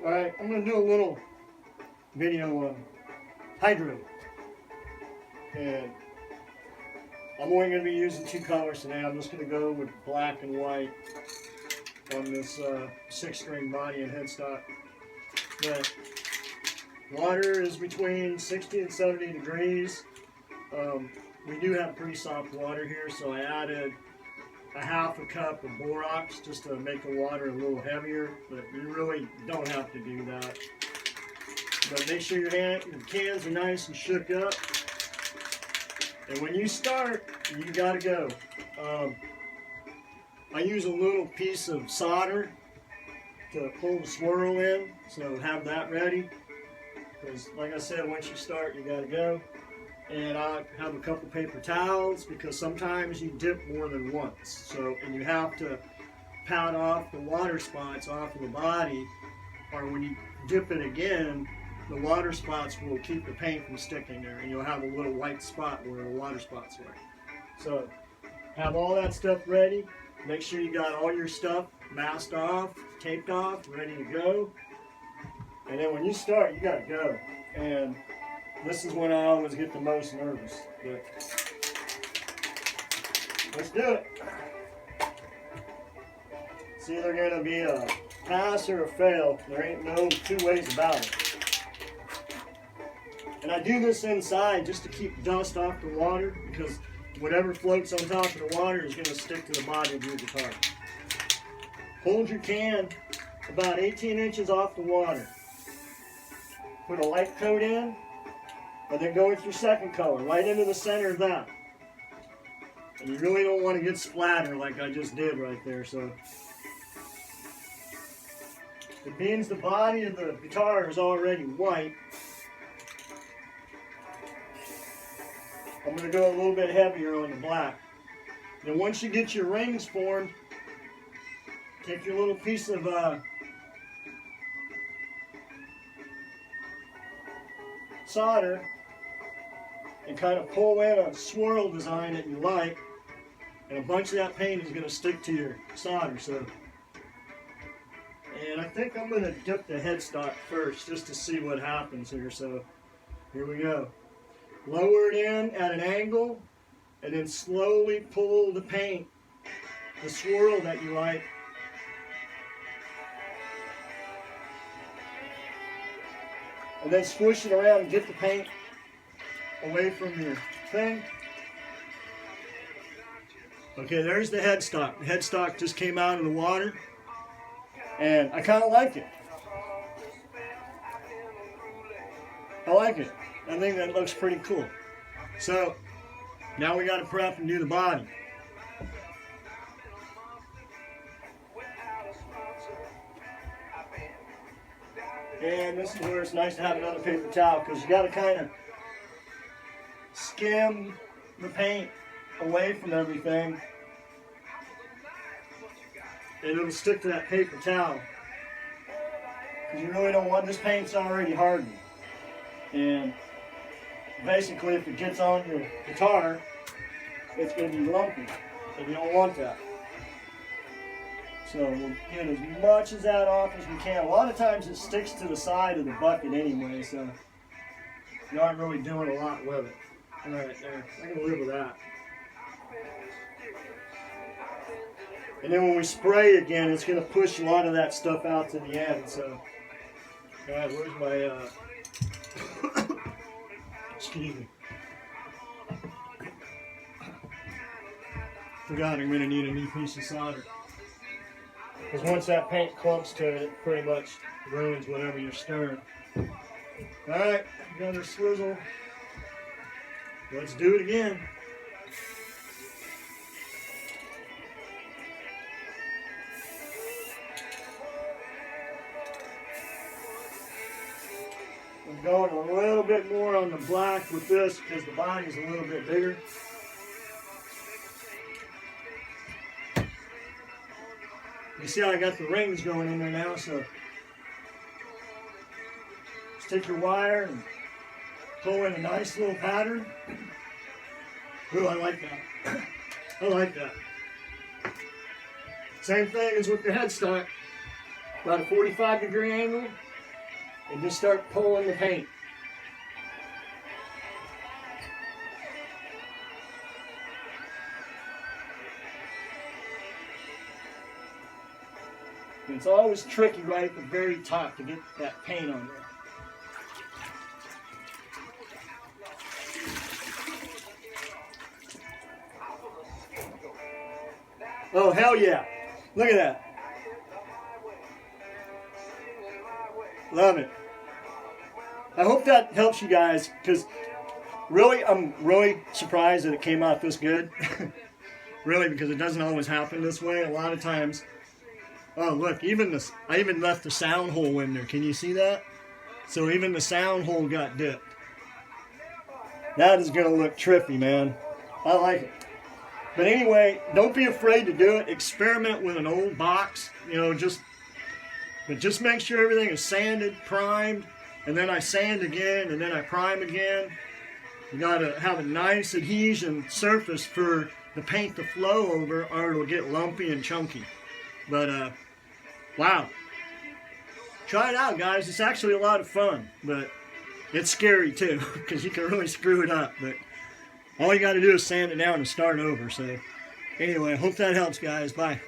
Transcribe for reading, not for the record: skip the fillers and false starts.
Alright, I'm going to do a little video on hydro. And I'm only going to be using two colors today. I'm just going to go with black and white on this 6-string body and headstock. But water is between 60 and 70 degrees. We do have pretty soft water here, so I added a half a cup of borax just to make the water a little heavier, but you really don't have to do that. But make sure your cans are nice and shook up. And when you start, you gotta go. I use a little piece of solder to pull the swirl in, so have that ready. Because like I said, once you start, you gotta go. And I have a couple paper towels because sometimes you dip more than once. And you have to pat off the water spots off of the body, or when you dip it again, the water spots will keep the paint from sticking there, and you'll have a little white spot where the water spots were. So have all that stuff ready. Make sure you got all your stuff masked off, taped off, ready to go. And then when you start, you gotta go. And this is when I always get the most nervous. But let's do it. It's either going to be a pass or a fail. There ain't no two ways about it. And I do this inside just to keep dust off the water, because whatever floats on top of the water is going to stick to the body of your guitar. Hold your can about 18 inches off the water. Put a light coat in. And then go with your second color, right into the center of that. And you really don't want to get splattered like I just did right there. So it means the body of the guitar is already white. I'm going to go a little bit heavier on the black. Then once you get your rings formed, take your little piece of solder and kind of pull in a swirl design that you like, and a bunch of that paint is going to stick to your solder. And I think I'm going to dip the headstock first just to see what happens here. So here we go. Lower it in at an angle, and then slowly pull the paint, the swirl that you like, and then squish it around and get the paint away from your thing. Okay, there's the headstock. The headstock just came out of the water, and I kind of like it. I like it. I think that looks pretty cool. So now we got to prep and do the body. And this is where it's nice to have another paper towel, because you got to kind of skim the paint away from everything, and it'll stick to that paper towel, because you really don't want, this paint's already hardened, and basically if it gets on your guitar, it's going to be lumpy, and you don't want that. So we'll get as much of that off as we can. A lot of times it sticks to the side of the bucket anyway, so you aren't really doing a lot with it. Alright, there. I can live with that. And then when we spray again, it's going to push a lot of that stuff out to the end. So, alright, where's my, excuse me. Forgot I'm going to need a new piece of solder. Because once that paint clumps to it, it pretty much ruins whatever you're stirring. Alright, another swizzle. Let's do it again. I'm going a little bit more on the black with this because the body's a little bit bigger. You see how I got the rings going in there now, so just take your wire and pull in a nice little pattern. Ooh, I like that. I like that. Same thing as with the headstock. About a 45-degree angle. and just start pulling the paint. And it's always tricky right at the very top to get that paint on there. Oh, hell yeah. Look at that. Love it. I hope that helps you guys, because really, I'm really surprised that it came out this good. Really, because it doesn't always happen this way. A lot of times, oh look, I even left the sound hole in there. Can you see that? So even the sound hole got dipped. That is going to look trippy, man. I like it. But anyway, don't be afraid to do it. Experiment with an old box, you know, just make sure everything is sanded, primed, and then I sand again, and then I prime again. You got to have a nice adhesion surface for the paint to flow over, or it'll get lumpy and chunky. But, wow. Try it out, guys. It's actually a lot of fun, but it's scary too, because you can really screw it up. But all you got to do is sand it down and start over. So anyway, hope that helps, guys. Bye.